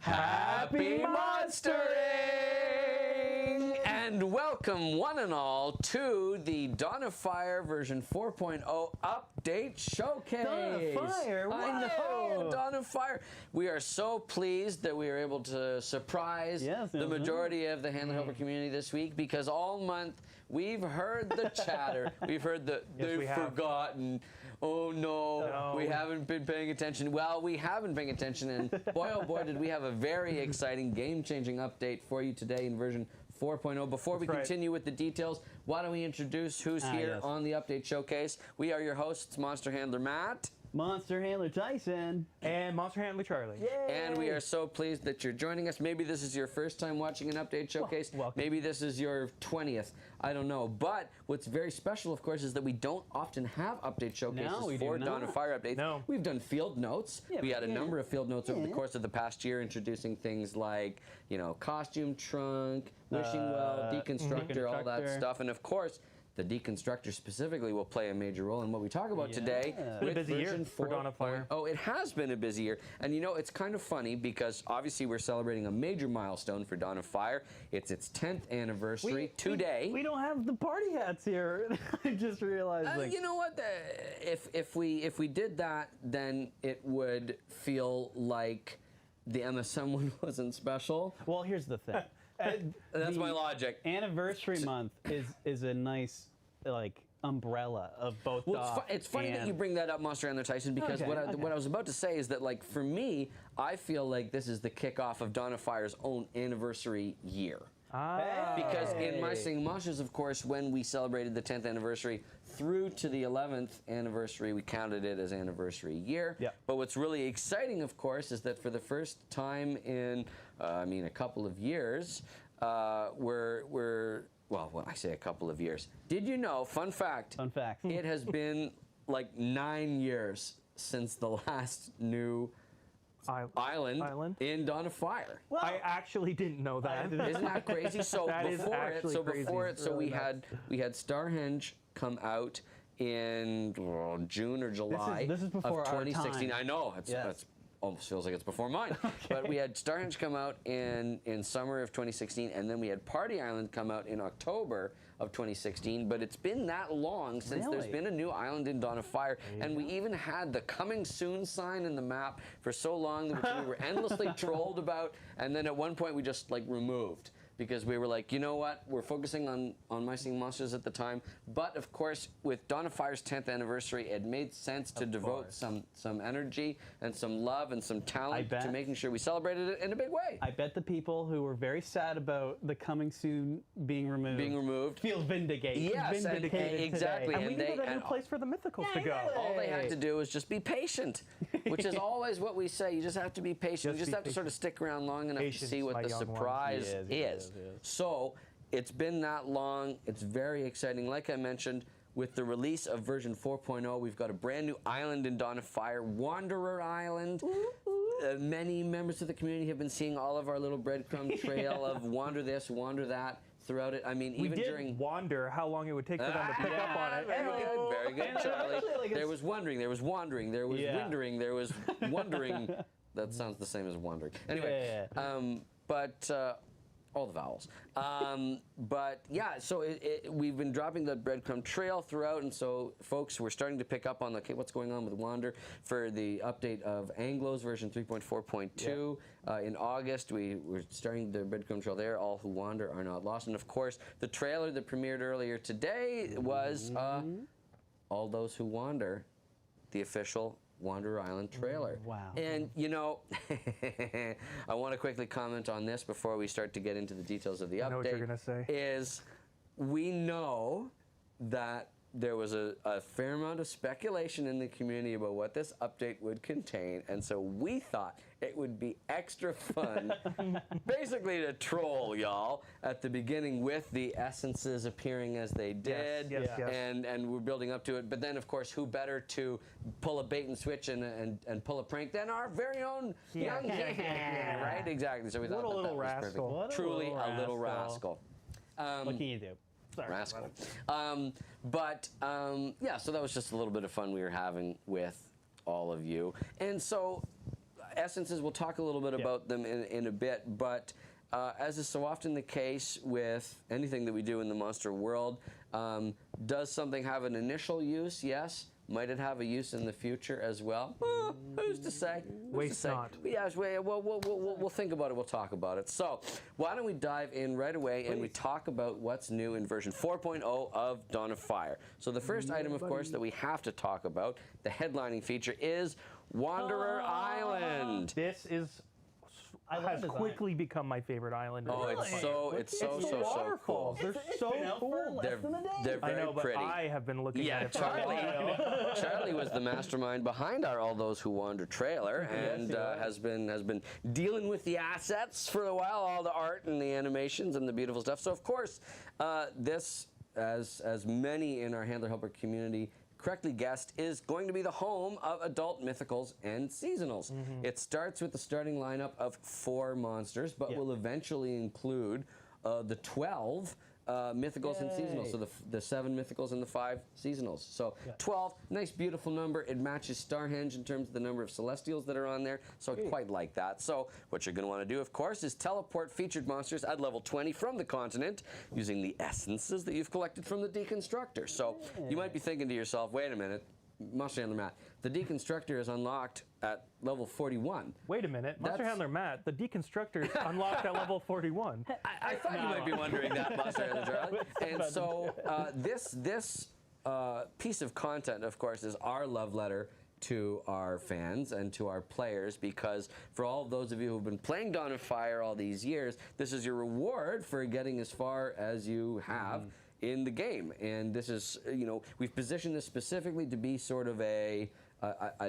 Happy monstering! And welcome one and all to the Dawn of Fire version 4.0 update showcase. Dawn of Fire? I know, Dawn of Fire. We are so pleased that we are able to surprise the majority of the Handler Helper community this week, because all month we've heard the chatter. We've heard they've forgotten. Oh no, we haven't been paying attention. Well, we have been paying attention, and boy oh boy did we have a very exciting game-changing update for you today in version 4.0. Before we continue with the details, why don't we introduce who's here on the update showcase. We are your hosts, Monster Handler Matt, Monster Handler Tyson, and Monster Handler Charlie. Yay! And we are so pleased that you're joining us. Maybe this is your first time watching an update showcase. Welcome. Maybe this is your 20th. I don't know. But what's very special, of course, is that we don't often have update showcases for Dawn of Fire updates. No. We've done field notes. We had a number of field notes over the course of the past year, introducing things like, you know, costume trunk, wishing well, deconstructor, all that stuff. And of course, the deconstructor specifically will play a major role in what we talk about today. It's been a busy year for Dawn of Fire. Oh, it has been a busy year. And you know, it's kind of funny because obviously we're celebrating a major milestone for Dawn of Fire. It's its 10th anniversary today. We don't have the party hats here. I just realized. You know what? If we did that, then it would feel like the MSM one wasn't special. Well, here's the thing. That's my logic. Anniversary month is a nice umbrella of both. Well, it's funny that you bring that up, Monster Handler Tyson, because what I was about to say is that, like, for me, I feel like this is the kickoff of Dawn of Fire's own anniversary year. Because in My Singing Monsters, of course, when we celebrated the 10th anniversary through to the 11th anniversary, we counted it as anniversary year. But what's really exciting, of course, is that for the first time in, a couple of years, well, when I say a couple of years, did you know, fun fact, it has been like 9 years since the last new island in Dawn of Fire. Well, I actually didn't know that. Isn't that crazy? So before it, we had Starhenge come out in June or July this is before of 2016. our time. I know that's almost feels like it's before mine. But we had Starhenge come out in summer of 2016, and then we had Party Island come out in October of 2016. But it's been that long since there's been a new island in Dawn of Fire, and we even had the coming soon sign in the map for so long that we were endlessly trolled about, and then at one point we just removed. Because we were like, you know what, we're focusing on My Singing Monsters at the time. But, of course, with Dawn of Fire's 10th anniversary, it made sense to devote some energy and some love and some talent to making sure we celebrated it in a big way. I bet the people who were very sad about the coming soon being removed feel vindicated. Yes, exactly. And we needed a new place for the mythicals to go. All they had to do was just be patient, which is always what we say. You just have to be patient. You just have to sort of stick around long enough to see what the surprise is. So it's been that long. It's very exciting. Like I mentioned, with the release of version 4.0, we've got a brand new island in Dawn of Fire, Wanderer Island. Many members of the community have been seeing all of our little breadcrumb trail of wander this, wander that throughout it. I mean, even during wonder how long it would take for them to pick up on it. Very good, Charlie. There was wondering, there was wandering, there was windering, there was wondering. That sounds the same as wandering. Anyway, all the vowels. But yeah, so we've been dropping the breadcrumb trail throughout, and so folks were starting to pick up on what's going on with Wander for the update of Anglo's version 3.4.2. In August, we were starting the breadcrumb trail there. All who wander are not lost. And of course, the trailer that premiered earlier today was All Those Who Wander, the official Wanderer Island trailer. Wow. And, you know, I want to quickly comment on this before we start to get into the details of the update. I know what you're going to say. Is we know that there was a fair amount of speculation in the community about what this update would contain, and so we thought it would be extra fun, basically to troll y'all at the beginning with the essences appearing as they did, and we're building up to it. But then, of course, who better to pull a bait and switch and pull a prank than our very own young right? Exactly. So we thought that was rascal. perfect. Truly a little rascal. What can you do? Sorry, rascal. Yeah, so that was just a little bit of fun we were having with all of you. And so essences, we'll talk a little bit about them in a bit, but as is so often the case with anything that we do in the monster world, does something have an initial use? Yes. Might it have a use in the future as well? Who's to say? Waste not. Yes, we'll think about it. We'll talk about it. So why don't we dive in right away and we talk about what's new in version 4.0 of Dawn of Fire. So the first item, of course, that we have to talk about, the headlining feature, is Wanderer Island. This has quickly become my favorite island. Oh, it's so cool. They're so cool. They're very I know, but pretty. I have been looking at it for a while. Charlie was the mastermind behind our All Those Who Wander trailer, and has been dealing with the assets for a while, all the art and the animations and the beautiful stuff. So of course, this, as many in our Handler Helper community correctly guessed, is going to be the home of adult mythicals and seasonals. It starts with the starting lineup of 4 monsters, but will eventually include the 12 mythicals and seasonals. So the 7 mythicals and the 5 seasonals. So 12, nice beautiful number. It matches Starhenge in terms of the number of celestials that are on there. So I quite like that. So what you're going to want to do, of course, is teleport featured monsters at level 20 from the continent using the essences that you've collected from the Deconstructor. So you might be thinking to yourself, wait a minute, Monster Handler Matt, the Deconstructor is unlocked at level 41. Wait a minute, Monster Handler Matt, the Deconstructor is unlocked at level 41. I thought you might be wondering that, Monster Handler Charlie. And so this piece of content, of course, is our love letter to our fans and to our players, because for all of those of you who've been playing Dawn of Fire all these years, this is your reward for getting as far as you have in the game. And this is, we've positioned this specifically to be sort of a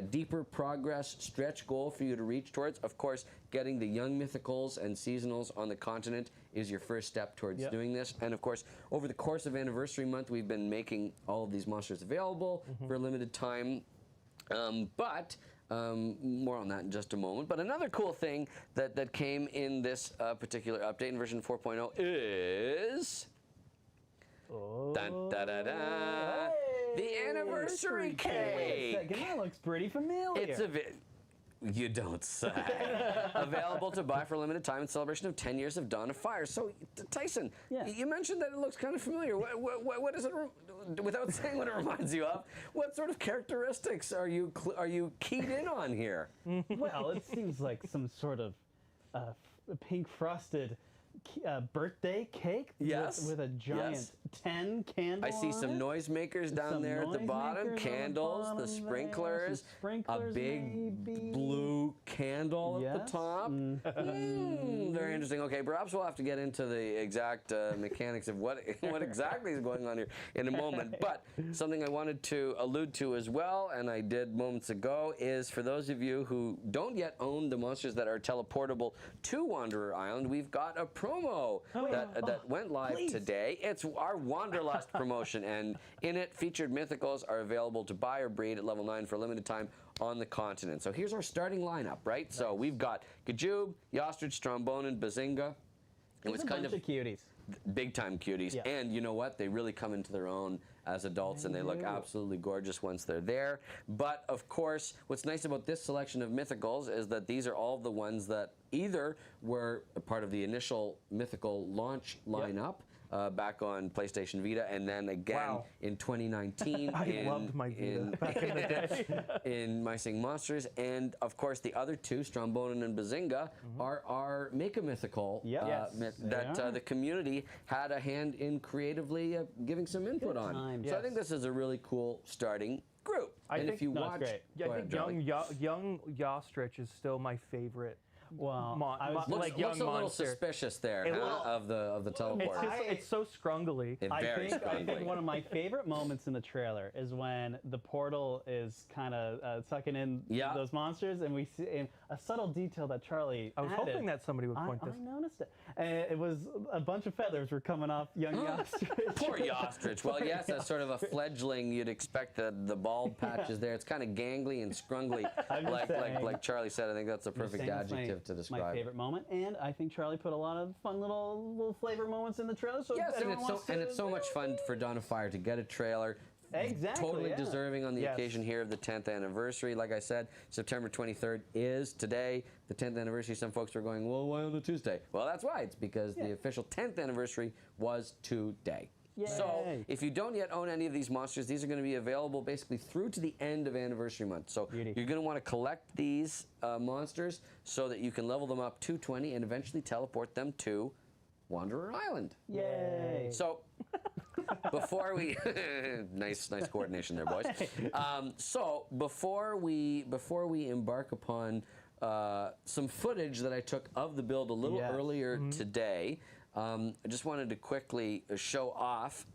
deeper progress stretch goal for you to reach towards. Of course, getting the young mythicals and seasonals on the continent is your first step towards doing this. And of course, over the course of Anniversary Month, we've been making all of these monsters available for a limited time. More on that in just a moment. But another cool thing that came in this particular update in version 4.0 is... Dun, da, da, da. The anniversary cake. That looks pretty familiar. It's you don't say. Available to buy for a limited time in celebration of 10 years of Dawn of Fire. So, Tyson, you mentioned that it looks kind of familiar. What is it? Without saying what it reminds you of, what sort of characteristics are you keyed in on here? Well, it seems like some sort of pink frosted birthday cake with a giant 10 candle. I see some noisemakers down there at the bottom, candles, the sprinklers, a big blue candle at the top. Very interesting. Okay, perhaps we'll have to get into the exact mechanics of what exactly is going on here in a moment. But something I wanted to allude to as well, and I did moments ago, is for those of you who don't yet own the monsters that are teleportable to Wanderer Island, we've got a promo that went live today. It's our Wanderlust promotion, and in it, featured mythicals are available to buy or breed at level 9 for a limited time on the continent. So here's our starting lineup, right? Nice. So we've got Gajoob, Yostrich, Trombonin, Bazinga. It was kind of cuties. Big time cuties. And you know what? They really come into their own as adults, and they look absolutely gorgeous once they're there. But of course, what's nice about this selection of mythicals is that these are all the ones that either were a part of the initial mythical launch lineup back on PlayStation Vita, and then again in 2019 loved my Vita back in the day. in My Sing Monsters, and of course the other two, Strombonin and Bazinga, are Make-A-Mythical that the community had a hand in creatively giving some input on. So I think this is a really cool starting group. I think young Yostrich is still my favorite. Well, looks a little suspicious there of the teleport. It's so scrungly. I think one of my favorite moments in the trailer is when the portal is kind of sucking in those monsters, and we see a subtle detail that Charlie I was hoping that somebody would point this. I noticed it. It was a bunch of feathers were coming off young Yostrich. Poor Yostrich. Well, yes, as sort of a fledgling, you'd expect the bald patches there. It's kind of gangly and scrungly, like Charlie said. I think that's a perfect adjective to describe. My favorite moment, and I think Charlie put a lot of fun little flavor moments in the trailer. So yes, and it's so much fun for Dawn of Fire to get a trailer, Exactly. Totally yeah. deserving on the Yes. occasion here of the 10th anniversary. Like I said, September 23rd is today, the 10th anniversary. Some folks are going, well, why on a Tuesday? Well, that's why. It's because the official 10th anniversary was today. Yay. So if you don't yet own any of these monsters, these are going to be available basically through to the end of anniversary month. So Beauty. you're going to want to collect these monsters so that you can level them up to 20 and eventually teleport them to Wanderer Island. Yay. So before we nice coordination there, boys. So before we embark upon some footage that I took of the build a little earlier today, I just wanted to quickly show off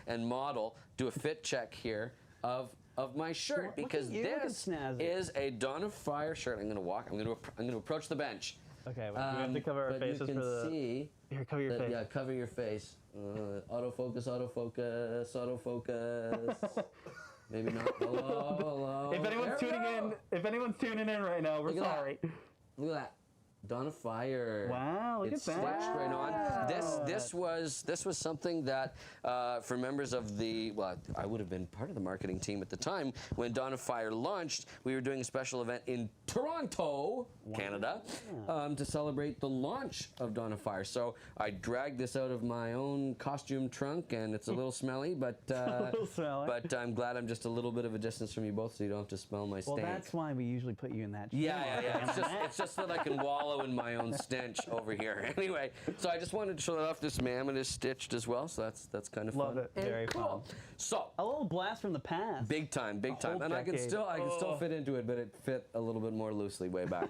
and model, do a fit check here of my shirt, because this is a Dawn of Fire shirt. I'm going to approach the bench. Okay, well, we have to cover our faces you can for the. see Here, cover your face. yeah, cover your face. Autofocus, autofocus, autofocus. Maybe not. Hello. If anyone's tuning in right now, we're Look at sorry. Look at that. Dawn of Fire. Wow, look It's at that. stretched right on. This was something that for members of the, well, I would have been part of the marketing team at the time when Dawn of Fire launched. We were doing a special event in Toronto, Canada, to celebrate the launch of Dawn of Fire. So I dragged this out of my own costume trunk, and it's a little smelly, but but I'm glad I'm just a little bit of a distance from you both, so you don't have to smell my stank. Well, that's why we usually put you in that. Yeah. It's just so that I can wallow in my own stench over here. Anyway, so I just wanted to show that off. This mammoth is stitched as well, so that's kind of fun. Love it. And Very cool. fun. So A little blast from the past. big time, whole and I can decade. still fit into it, but it fit a little bit more loosely way back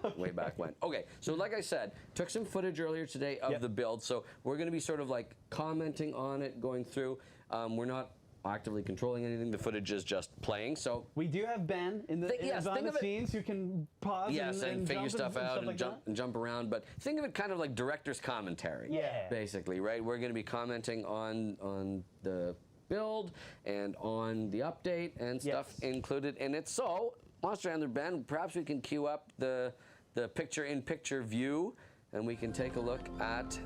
when. Okay, so like I said, took some footage earlier today of the build, so we're going to be sort of like commenting on it, going through. We're not actively controlling anything. The footage is just playing. So We do have Ben in the behind the scenes who can pause and figure jump stuff out and like jump around. But think of it kind of like director's commentary. Yeah. Basically, right? We're going to be commenting on the build and on the update and stuff included in it. So, Monster Handler Ben, perhaps we can queue up the picture-in-picture view, and we can take a look at.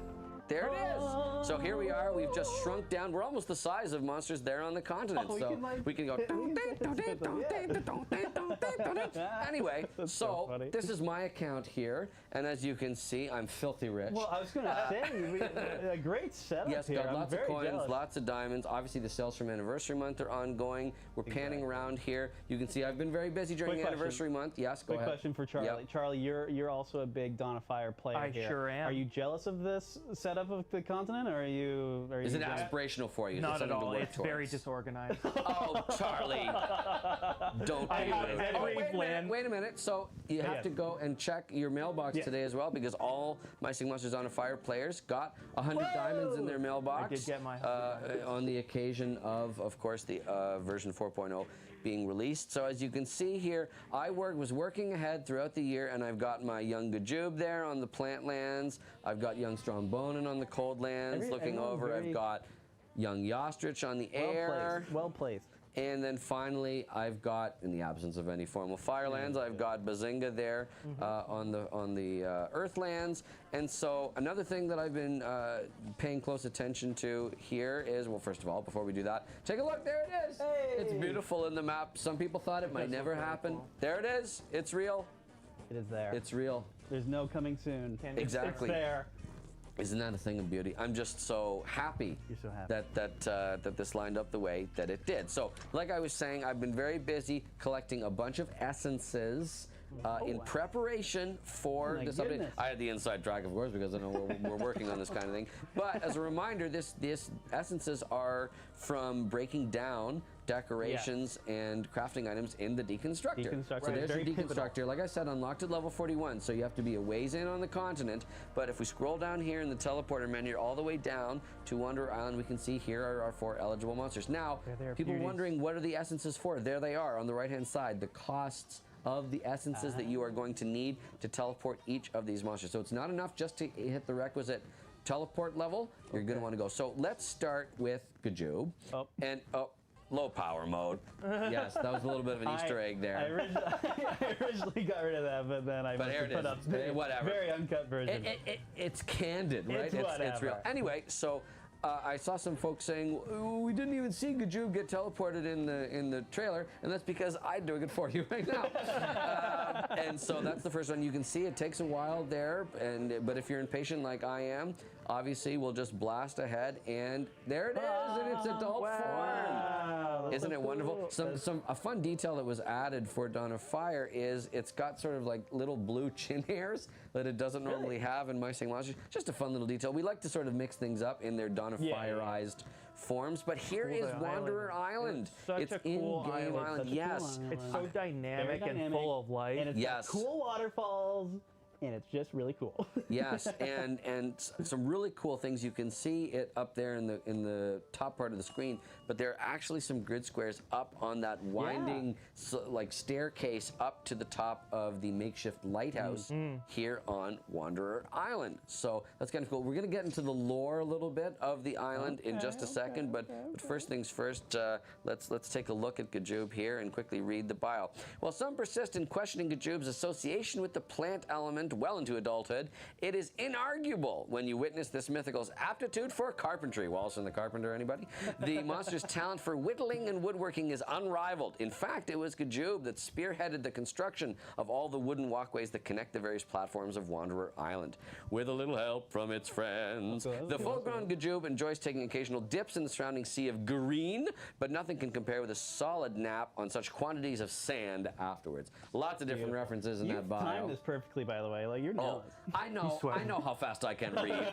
There it is. So here we are. We've just shrunk down. We're almost the size of monsters there on the continent. So we can go. Anyway, so this is my account here, and as you can see, I'm filthy rich. Well, I was going to say, a great setup Yes, here. got lots of coins, jealous. lots of diamonds. Obviously, the sales from Anniversary Month are ongoing. We're panning around here. You can see I've been very busy during Anniversary Month. Yes, go ahead. Quick question for Charlie. Yep. Charlie, you're also a big Dawn of Fire player I here. sure am. Are you jealous of this setup of the continent, or are you? Is it aspirational for you? Is it Not at something to all. work It's towards? very disorganized. Oh, Charlie. Don't do it. Wait a minute. So you have to go and check your mailbox today as well, because all My Sing Monsters Dawn of Fire players got 100 diamonds in their mailbox. I did get my on the occasion of course, the version 4.0 being released. So as you can see here, I was working ahead throughout the year, and I've got my young Gajube there on the plant lands. I've got young Strombonin on the cold lands. Looking over, I've got young Yostrich on the air. Well placed. And then finally, I've got, in the absence of any formal firelands, I've got Bazinga there on the Earthlands. And so another thing that I've been paying close attention to here is, well, first of all, before we do that, take a look. There it is. Hey. It's beautiful in the map. Some people thought it might never happen. There it is. It's real. It is there. It's real. There's no coming soon. Exactly. It's there. Isn't that a thing of beauty? I'm just so happy, You're so happy. that this lined up the way that it did. So, like I was saying, I've been very busy collecting a bunch of essences in preparation for this update. Goodness. I had the inside track, of course, because I know we're working on this kind of thing. But as a reminder, these essences are from breaking down decorations and crafting items in the deconstructor. Deconstructor, So there's your very pivotal. deconstructor. Like I said, unlocked at level 41, so you have to be a ways in on the continent. But if we scroll down here in the teleporter menu all the way down to Wanderer Island, we can see here are our 4 eligible monsters. Now, There are people beauties. wondering what are the essences for? There they are on the right-hand side, the costs of the essences that you are going to need to teleport each of these monsters. So it's not enough just to hit the requisite teleport level. You're going to want to go. So let's start with Gajube. And low power mode. Yes, that was a little bit of an Easter egg there. I originally got rid of that, but then I But must here have it put is. up Whatever. very uncut version. It's candid, right? It's It's whatever. real. Anyway, so I saw some folks saying, we didn't even see Gajoob get teleported in the trailer, and that's because I'm doing it for you right now. And so that's the first one. You can see it takes a while there, but if you're impatient like I am, obviously we'll just blast ahead, and there it is in its adult form. Isn't it wonderful? A fun detail that was added for Dawn of Fire is it's got sort of like little blue chin hairs that it doesn't normally have in My Singing Monsters. Just a fun little detail. We like to sort of mix things up in their Dawn of Fire-ized forms, but here is Wanderer Island. It's such a cool in-game island. Yes. It's so dynamic and full of life. And it's got cool waterfalls. And it's just really cool. Yes, and some really cool things. You can see it up there in the top part of the screen, but there are actually some grid squares up on that winding like staircase up to the top of the makeshift lighthouse here on Wanderer Island. So that's kind of cool. We're going to get into the lore a little bit of the island in just a second, but first things first, let's take a look at Gajoob here and quickly read the bio. While some persist in questioning Gajoob's association with the plant element well into adulthood, it is inarguable when you witness this mythical's aptitude for carpentry. Wallace and the Carpenter, anybody? The monster's talent for whittling and woodworking is unrivaled. In fact, it was Gajoob that spearheaded the construction of all the wooden walkways that connect the various platforms of Wanderer Island. With a little help from its friends, the full-grown Gajoob enjoys taking occasional dips in the surrounding sea of green, but nothing can compare with a solid nap on such quantities of sand afterwards. Lots of different references in that bio. You timed this perfectly, by the way. Like, you're nailing it. I know how fast I can read.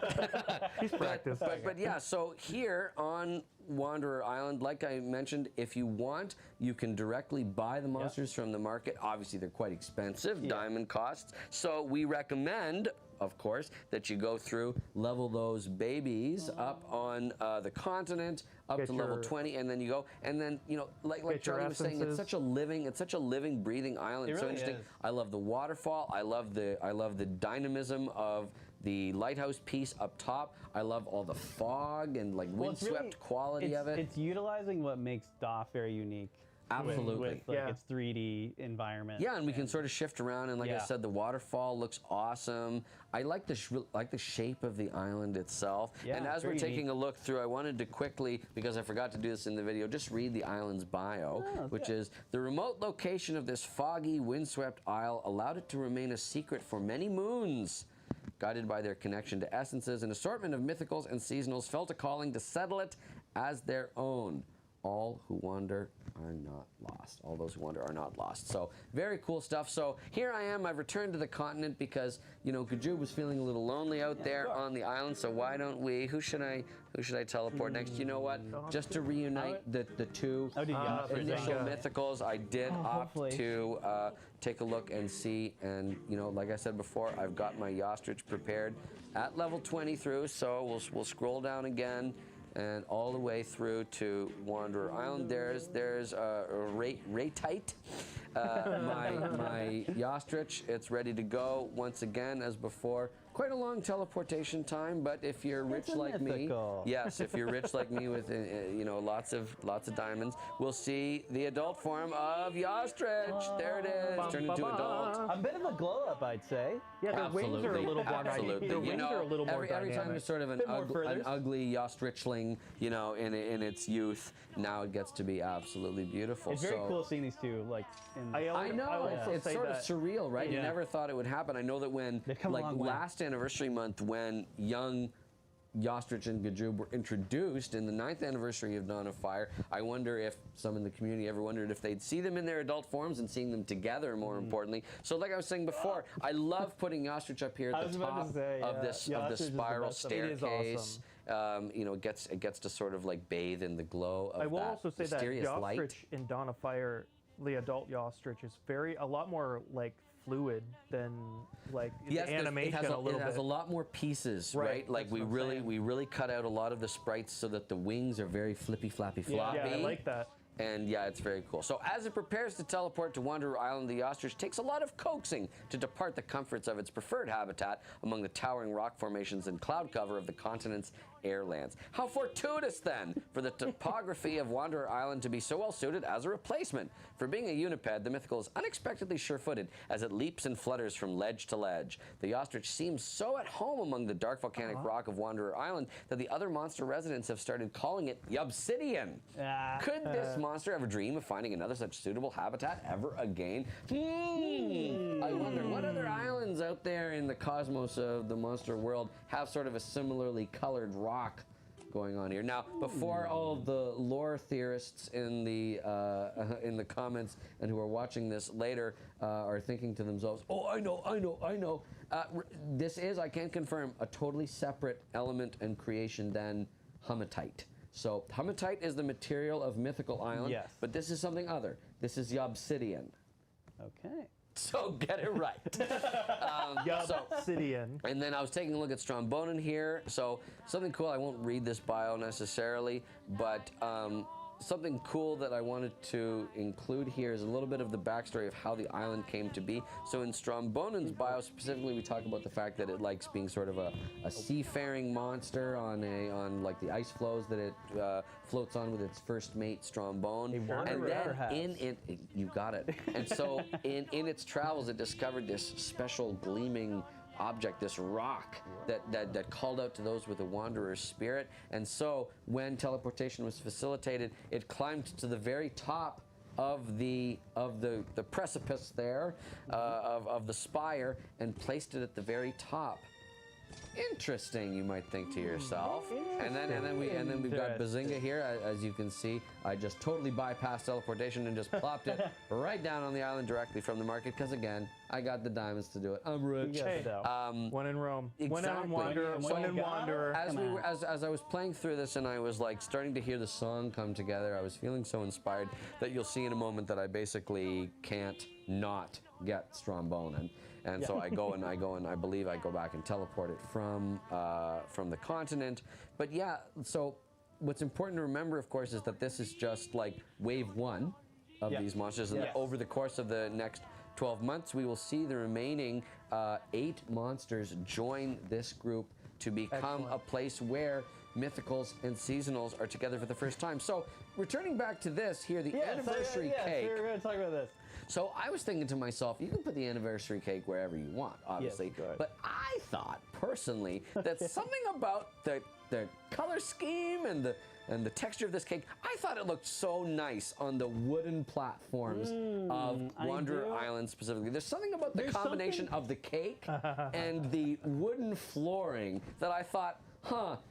He's practiced. But yeah, so here on Wanderer Island, like I mentioned, if you want, you can directly buy the monsters from the market. Obviously, they're quite expensive, diamond costs. So we recommend, of course, that you go through, level those babies up on the continent, up to level 20, and then you go, and then, you know, like Charlie was saying, it's such a living, breathing island. It's so interesting. I love the waterfall. I love the dynamism of the lighthouse piece up top. I love all the fog and like windswept quality of it. It's utilizing what makes DOF very unique. Absolutely. With its 3D environment. Yeah, and we can sort of shift around, and like I said, the waterfall looks awesome. I like the shape of the island itself. Yeah, and as we're taking a look through, I wanted to quickly, because I forgot to do this in the video, just read the island's bio, which is, the remote location of this foggy, windswept isle allowed it to remain a secret for many moons. Guided by their connection to essences, an assortment of mythicals and seasonals felt a calling to settle it as their own. All who wander are not lost. All those who wander are not lost. So very cool stuff. So here I am. I've returned to the continent because, you know, Gajoob was feeling a little lonely out there on the island. So why don't we? Who should I teleport next? You know what? Just to reunite the two initial mythicals, I did opt to take a look and see. And you know, like I said before, I've got my Yostrich prepared at level 20 through. So we'll scroll down again. And all the way through to Wanderer Island. There's Raytite, my Yostrich. It's ready to go once again as before. Quite a long teleportation time, but if you're rich like me, yes, if you're rich like me with you know, lots of diamonds, we'll see the adult form of Yostrich. There it is, turned into adult. A bit of a glow up, I'd say. Yeah, the wings are a little more dynamic. The wings are a little more dynamic. Every time it's sort of an ugly Yostrichling, you know, in its youth, now it gets to be absolutely beautiful. It's very cool seeing these two, like. I know, it's sort of surreal, right? You never thought it would happen. I know that when, like last anniversary month, when young Yostrich and Gajoob were introduced in the 9th anniversary of Dawn of Fire, I wonder if some in the community ever wondered if they'd see them in their adult forms and seeing them together, more importantly. So like I was saying before, I love putting Yostrich up here at the top of this spiral staircase. Awesome. You know, it gets to sort of like bathe in the glow of I will also say that Yostrich light. in Dawn of Fire, the adult Yostrich, is a lot more like fluid than like the animation a little bit. It has a lot more pieces, right? Like we really cut out a lot of the sprites so that the wings are very flippy, flappy, floppy. Yeah, I like that. And yeah, it's very cool. So as it prepares to teleport to Wanderer Island, the Yostrich takes a lot of coaxing to depart the comforts of its preferred habitat among the towering rock formations and cloud cover of the continent's airlands. How fortuitous, then, for the topography of Wanderer Island to be so well suited as a replacement. For being a uniped, the mythical is unexpectedly sure-footed as it leaps and flutters from ledge to ledge. The ostrich seems so at home among the dark volcanic rock of Wanderer Island that the other monster residents have started calling it Yubsidian. Could this monster ever dream of finding another such suitable habitat ever again? I wonder what other islands out there in the cosmos of the monster world have sort of a similarly colored rock going on here. Now, before all of the lore theorists in the comments and who are watching this later are thinking to themselves, oh, I know. This is, I can confirm, a totally separate element and creation than hematite. So hematite is the material of Mythical Island, but this is something other. This is Yubsidian. Okay. So get it right. Obsidian. And then I was taking a look at Strombonen here. So something cool, I won't read this bio necessarily, but something cool that I wanted to include here is a little bit of the backstory of how the island came to be. So in Strombonen's bio specifically, we talk about the fact that it likes being sort of a seafaring monster on like the ice floes that it floats on with its first mate Strombone. And then you got it. And so in its travels, it discovered this special gleaming object, this rock that called out to those with a wanderer's spirit. And so when teleportation was facilitated, it climbed to the very top of the precipice there, of the spire, and placed it at the very top. Interesting, you might think to yourself. And then we've got Bazinga here, as you can see. I just totally bypassed teleportation and just plopped it right down on the island directly from the market, because again, I got the diamonds to do it. I'm rich. One in Rome. Exactly. One in Wanderer. One in Wanderer. As I was playing through this and I was like starting to hear the song come together, I was feeling so inspired that you'll see in a moment that I basically can't not get Strombonen. And so I go and I believe I go back and teleport it from the continent. But yeah, so what's important to remember, of course, is that this is just like wave one of these monsters. And over the course of the next 12 months, we will see the remaining 8 monsters join this group to become a place where mythicals and seasonals are together for the first time. So returning back to this here, the anniversary cake. We're going to talk about this. So I was thinking to myself, you can put the anniversary cake wherever you want, obviously. Yes, but I thought, personally, that something about the color scheme and the texture of this cake, I thought it looked so nice on the wooden platforms of Wanderer Island specifically. There's something about the combination of the cake and the wooden flooring that I thought,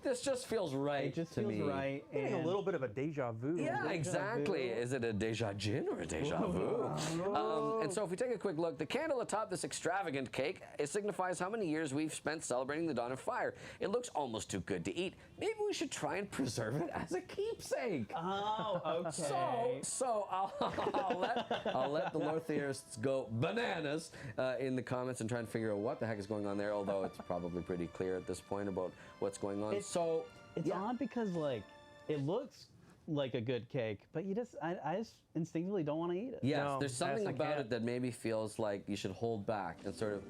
this just feels right It just to feels me. right. Getting a little bit of a deja vu. Yeah, exactly. Is it a deja gin or a deja vu? And so if we take a quick look, the candle atop this extravagant cake, it signifies how many years we've spent celebrating the dawn of fire. It looks almost too good to eat. Maybe we should try and preserve it as a keepsake. Oh, okay. So I'll let the lore theorists go bananas in the comments and try and figure out what the heck is going on there, although it's probably pretty clear at this point about what's going on. It's odd because like it looks like a good cake, but I just instinctively don't want to eat it. Yes, No, there's something I about can't. it that maybe feels like you should hold back and sort of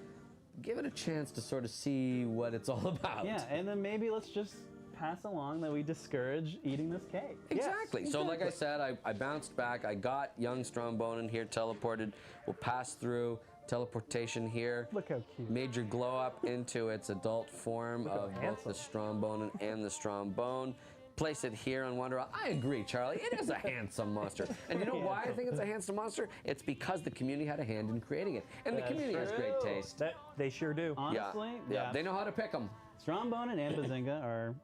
give it a chance to sort of see what it's all about. Yeah, and then maybe let's just pass along that we discourage eating this cake. Exactly. So like I said, I bounced back. I got young Strombonen here teleported. We'll pass through teleportation here. Look how cute. Major glow up into its adult form of both the Strombonen and the Strombone. Place it here on Wanderer. I agree, Charlie. It is a handsome monster. And you know why I think it's a handsome monster? It's because the community had a hand in creating it. And the community has great taste. They sure do. Honestly, Yeah. They know how to pick them. Strombonen and Bazinga are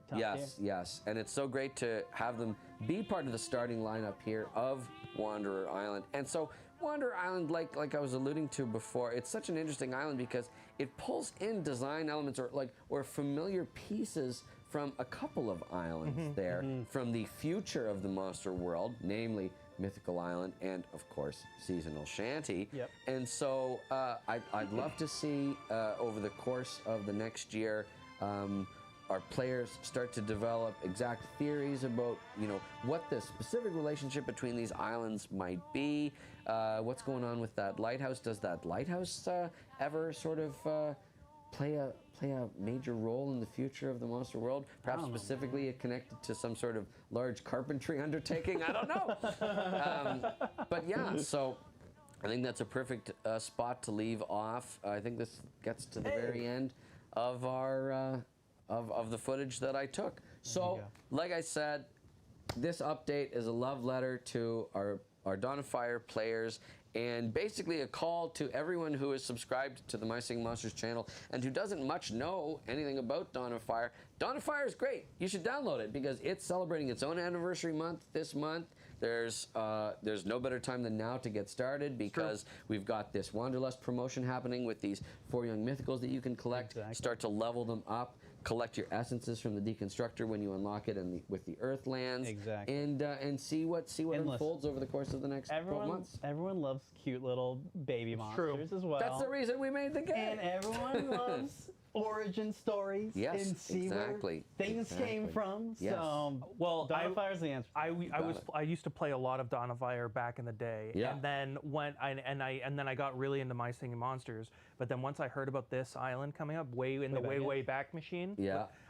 top tier. Yes. And it's so great to have them be part of the starting lineup here of Wanderer Island. And so Wanderer Island, like I was alluding to before, it's such an interesting island because it pulls in design elements or familiar pieces from a couple of islands there, from the future of the monster world, namely Mythical Island and, of course, Seasonal Shanty. Yep. And so I'd love to see over the course of the next year our players start to develop exact theories about, what the specific relationship between these islands might be, what's going on with that lighthouse. Does that lighthouse ever sort of play a major role in the future of the monster world, perhaps specifically connected to some sort of large carpentry undertaking. I don't know. But yeah, so I think that's a perfect spot to leave off. I think this gets to the very end of our of the footage that I took. So, like I said, this update is a love letter to our Dawn of Fire players, and basically a call to everyone who is subscribed to the My Singing Monsters channel and who doesn't much know anything about Dawn of Fire. Dawn of Fire is great. You should download it because it's celebrating its own anniversary month this month. There's no better time than now to get started because we've got this Wanderlust promotion happening with these 4 young mythicals that you can collect, start to level them up, collect your essences from the deconstructor when you unlock it and with the Earthlands, and see what unfolds over the course of the next 12 months. Everyone loves cute little baby monsters as well. That's the reason we made the game. And everyone loves origin stories and see where things came from. So, well, Dawn of Fire is the answer. I used to play a lot of Dawn of Fire back in the day, and then I got really into My Singing Monsters. But then once I heard about this island coming up, way back machine,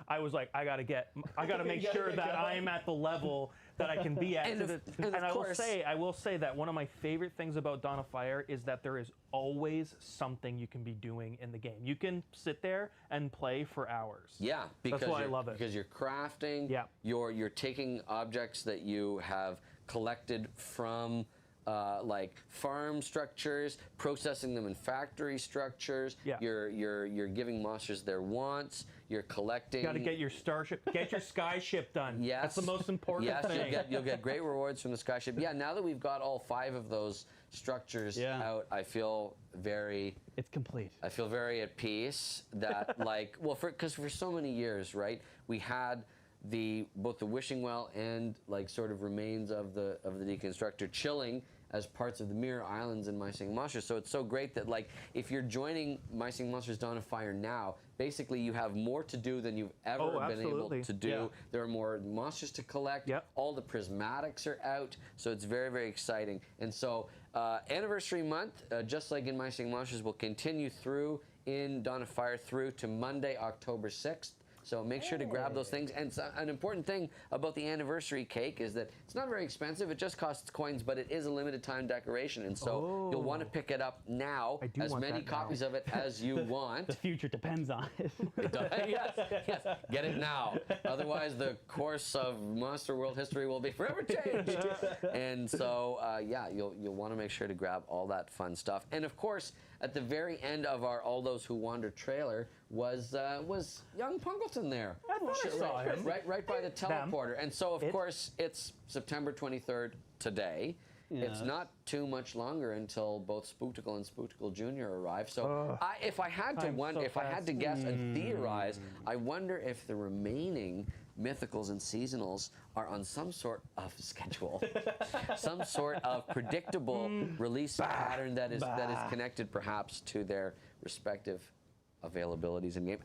I was like, I gotta make sure that I am at the level that I can be at. And I will say that one of my favorite things about Dawn of Fire is that there is always something you can be doing in the game. You can sit there and play for hours. Yeah, because that's why I love it. Because you're crafting. Yeah. You're taking objects that you have collected from like farm structures, processing them in factory structures. Yeah. You're giving monsters their wants. You're collecting. You got to get your sky ship done. Yes. That's the most important thing. Yes, you'll get great rewards from the sky ship. Yeah, now that we've got all 5 of those structures out, I feel very... It's complete. I feel very at peace that, because for so many years, right, we had both the wishing well and sort of remains of the deconstructor chilling as parts of the Mirror Islands in My Singing Monsters. So it's so great that if you're joining My Singing Monsters Dawn of Fire now, basically you have more to do than you've ever been able to do. Yeah. There are more monsters to collect. Yep. All the prismatics are out, so it's very, very exciting. And so anniversary month, just like in My Singing Monsters, will continue through in Dawn of Fire through to Monday, October 6th. So make sure to grab those things. And an important thing about the anniversary cake is that it's not very expensive. It just costs coins, but it is a limited time decoration. And so you'll want to pick it up now, as many copies of it as you want. The future depends on it. Yes. Get it now. Otherwise, the course of Monster World history will be forever changed. And so, you'll want to make sure to grab all that fun stuff. And of course, at the very end of our All Those Who Wander trailer was young Punkleton there. I thought I saw him. Right by the teleporter. And so, of course, it's September 23rd today. Yeah. It's not too much longer until both Spooktical and Spooktical Jr. arrive. So if I had to guess and theorize, I wonder if the remaining mythicals and seasonals are on some sort of schedule, some sort of predictable release pattern that is connected perhaps to their respective availabilities in game.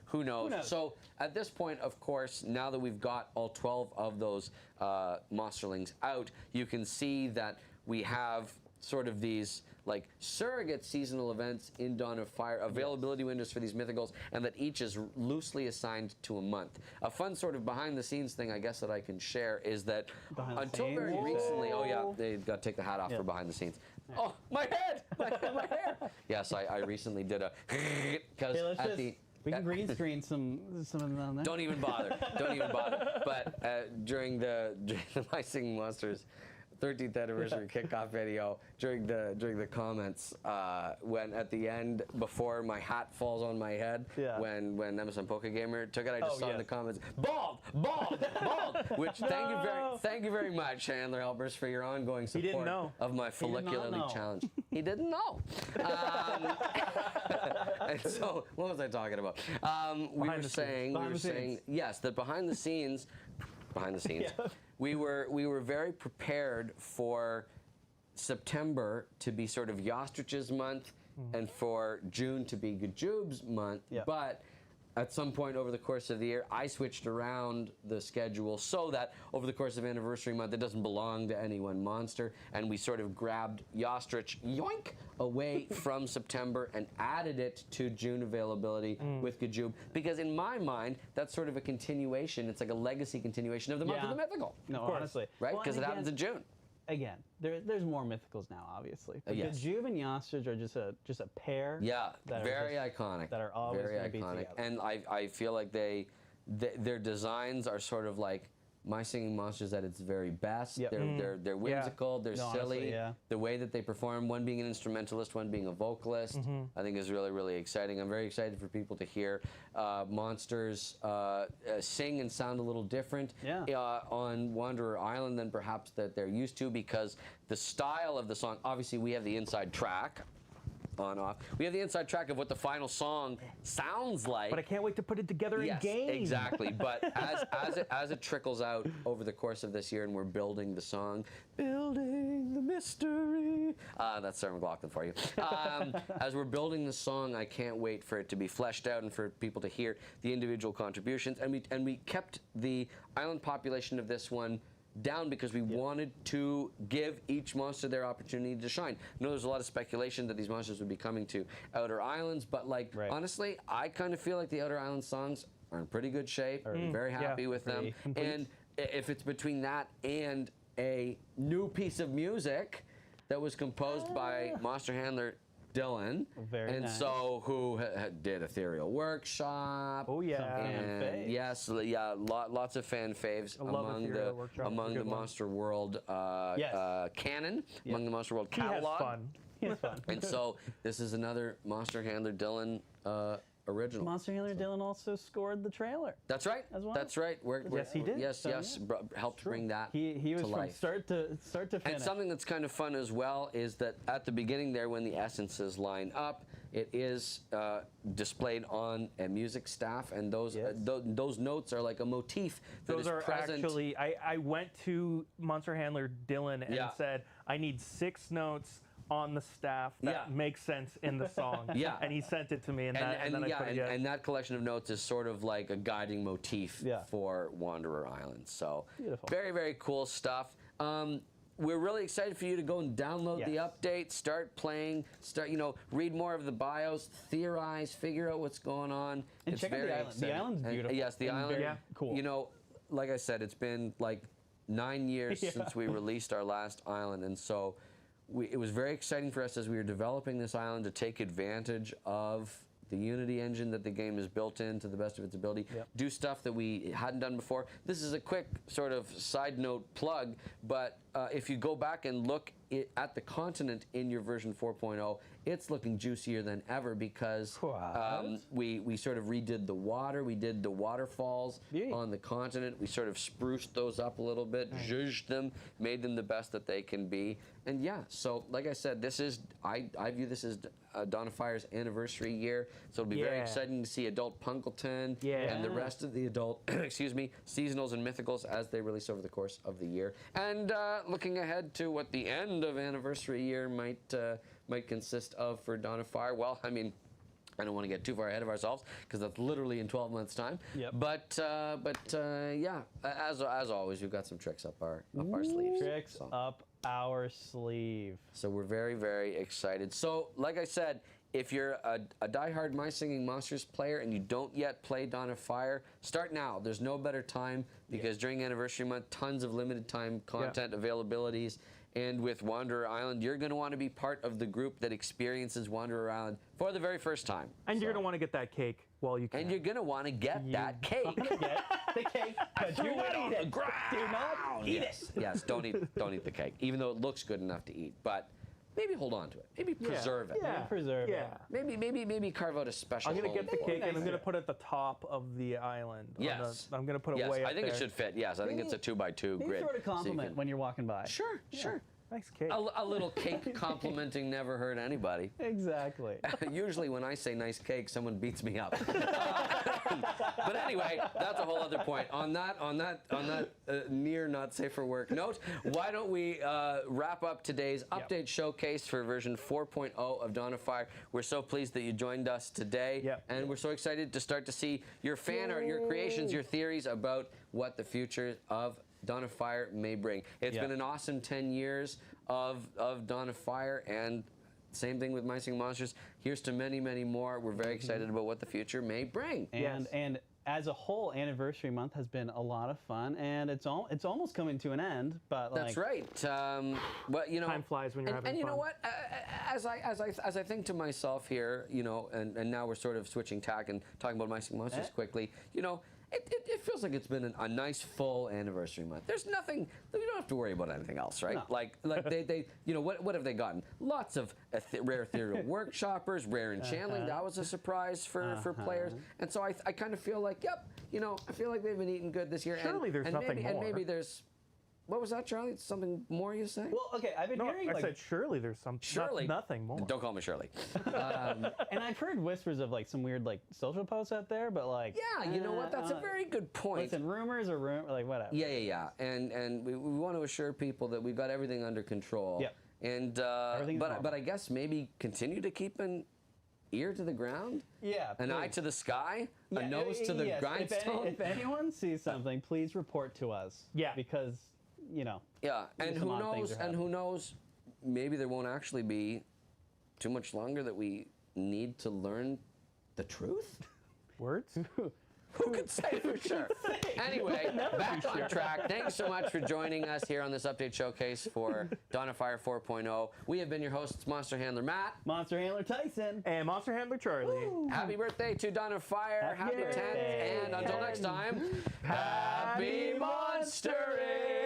Who knows? So at this point, of course, now that we've got all 12 of those monsterlings out, you can see that we have sort of these surrogate seasonal events in Dawn of Fire, availability windows for these mythicals, and that each is loosely assigned to a month. A fun sort of behind-the-scenes thing, I guess, that I can share is that until very recently, they got to take the hat off for behind the scenes. Oh, my head! My hair! Yes, I recently did a because we can green screen some of them on there. Don't even bother. But during the My Singing Monsters 13th anniversary kickoff video, during the comments, when at the end, before my hat falls on my head, when Emerson Poke Gamer took it, I just saw in the comments, bald, which thank you very much, Handler Helpers, for your ongoing support of my follicularly challenge. He didn't know. And so, what was I talking about? We were saying, yes, that behind the scenes, we were very prepared for September to be sort of Yostrich's month and for June to be Gajoob's month, but at some point over the course of the year, I switched around the schedule so that over the course of Anniversary Month, it doesn't belong to any one monster, and we sort of grabbed Yostrich, yoink, away from September and added it to June availability with Gajoob, because in my mind, that's sort of a continuation. It's like a legacy continuation of the month of the mythical. No, honestly. Right? Because it happens in June. Again, there's more mythicals now, obviously. But Yes. Gajoob and Yostrich are just a pair. Yeah, that very are just, iconic. That are always very going to be iconic. together. And I feel like their designs are sort of like My Singing Monsters at its very best. Yep. They're whimsical, they're silly. Honestly, yeah. The way that they perform, one being an instrumentalist, one being a vocalist, I think is really, really exciting. I'm very excited for people to hear monsters sing and sound a little different on Wanderer Island than perhaps that they're used to, because the style of the song, obviously we have the inside track, on/off. We have the inside track of what the final song sounds like. But I can't wait to put it together in game. Exactly. But as it trickles out over the course of this year, and we're building the song, building the mystery. That's Sarah McLachlan for you. As we're building the song, I can't wait for it to be fleshed out and for people to hear the individual contributions. And we kept the island population of this one down because we wanted to give each monster their opportunity to shine. I know there's a lot of speculation that these monsters would be coming to Outer Islands, but like honestly, I kind of feel like the Outer Islands songs are in pretty good shape. I'm very happy with them. Complete. And if it's between that and a new piece of music that was composed by monster handler Dylan, Very nice. so who did Ethereal Workshop. Oh yeah, faves. Yes, lots of fan faves among the Monster World canon, among the Monster World catalog. He has fun. And so this is another Monster Handler Dylan original. Monster Handler Dylan also scored the trailer. That's right. As well. That's right. Yes, he did. Yes, helped bring that. He was to from life. start to finish. And something that's kind of fun as well is that at the beginning there, when the essences line up, it is displayed on a music staff, and those notes are like a motif that Those is are present. actually. I went to Monster Handler Dylan and said I need 6 notes on the staff that makes sense in the song. And he sent it to me, and then I put it in. And that collection of notes is sort of like a guiding motif for Wanderer Island. So very, very cool stuff. We're really excited for you to go and download the update, start playing, read more of the BIOS, theorize, figure out what's going on. And it's check out very the island. exciting. The island's beautiful. Yes, the island. Very cool. You know, like I said, it's been like 9 years since we released our last island, and so it was very exciting for us as we were developing this island to take advantage of the Unity engine that the game is built in to the best of its ability, do stuff that we hadn't done before. This is a quick sort of side note plug, but if you go back and look at the continent in your version 4.0, it's looking juicier than ever because we sort of redid the water, we did the waterfalls on the continent, we sort of spruced those up a little bit, zhuzhed them, made them the best that they can be. And so like I said, this is, I view this as Dawn of Fire's anniversary year, so it'll be very exciting to see Adult Punkleton and the rest of the adult, seasonals and mythicals as they release over the course of the year. And looking ahead to what the end of anniversary year might consist of for Dawn of Fire. Well, I mean, I don't want to get too far ahead of ourselves because that's literally in 12 months' time. But as always, we've got some tricks up our sleeves. Tricks up our sleeve. So we're very, very excited. So, like I said, if you're a diehard My Singing Monsters player and you don't yet play Dawn of Fire, start now. There's no better time because during Anniversary Month, tons of limited time content availabilities. And with Wanderer Island, you're going to want to be part of the group that experiences Wanderer Island for the very first time. And you're going to want to get that cake while you can. And you're going to want to get that cake. Get the cake, but do not eat it. Do not eat it. Yes, don't eat the cake, even though it looks good enough to eat. But maybe hold on to it. Maybe preserve it. Yeah, preserve it. Maybe carve out a special. I'm gonna get the home cake for it. and I'm gonna put it at the top of the island. Yes. I'm gonna put it way up I think there. it should fit. Yes, I think it's a 2x2 Maybe grid. throw it a compliment when you're walking by. Sure. Nice cake. A little cake complimenting never hurt anybody. Exactly. Usually when I say nice cake, someone beats me up. But anyway, that's a whole other point. On that near not safe for work note, why don't we wrap up today's update showcase for version 4.0 of Dawn of Fire. We're so pleased that you joined us today, and we're so excited to start to see your fan art, your creations, your theories about what the future of Dawn of Fire may bring. It's been an awesome 10 years of Dawn of Fire, and same thing with My Singing Monsters. Here's to many, many more. We're very excited about what the future may bring. And as a whole, Anniversary Month has been a lot of fun, and it's almost coming to an end. But that's right. But you know, time flies when you're having fun. And you know what? As I think to myself here, you know, and now we're sort of switching tack and talking about My Singing Monsters quickly. You know. It feels like it's been a nice full anniversary month. There's nothing, we don't have to worry about anything else, right? No. Like they you know, what have they gotten? Lots of rare ethereal workshoppers, rare enchanting. That was a surprise for players. And so I kind of feel like, yep, you know, I feel like they've been eating good this year. Surely there's nothing more. And maybe there's, what was that, Charlie? Something more you say? Well, okay, I've been hearing I said surely there's nothing more. Don't call me Shirley. And I've heard whispers of like some weird like social posts out there, but like you know what? That's a very good point. Listen, rumors are like whatever. Yeah. And we want to assure people that we've got everything under control. Yep. And but I guess maybe continue to keep an ear to the ground. Yeah. An eye to the sky. A nose to the grindstone. If anyone sees something, please report to us. Yeah. Because you know. Yeah, and who knows? And who knows? Maybe there won't actually be too much longer that we need to learn the truth. Words? Who could say for sure? Anyway, back on track. Thanks so much for joining us here on this update showcase for Dawn of Fire 4.0. We have been your hosts, Monster Handler Matt, Monster Handler Tyson, and Monster Handler Charlie. Woo. Happy birthday to Dawn of Fire. Happy 10th. And until next time, happy monstering!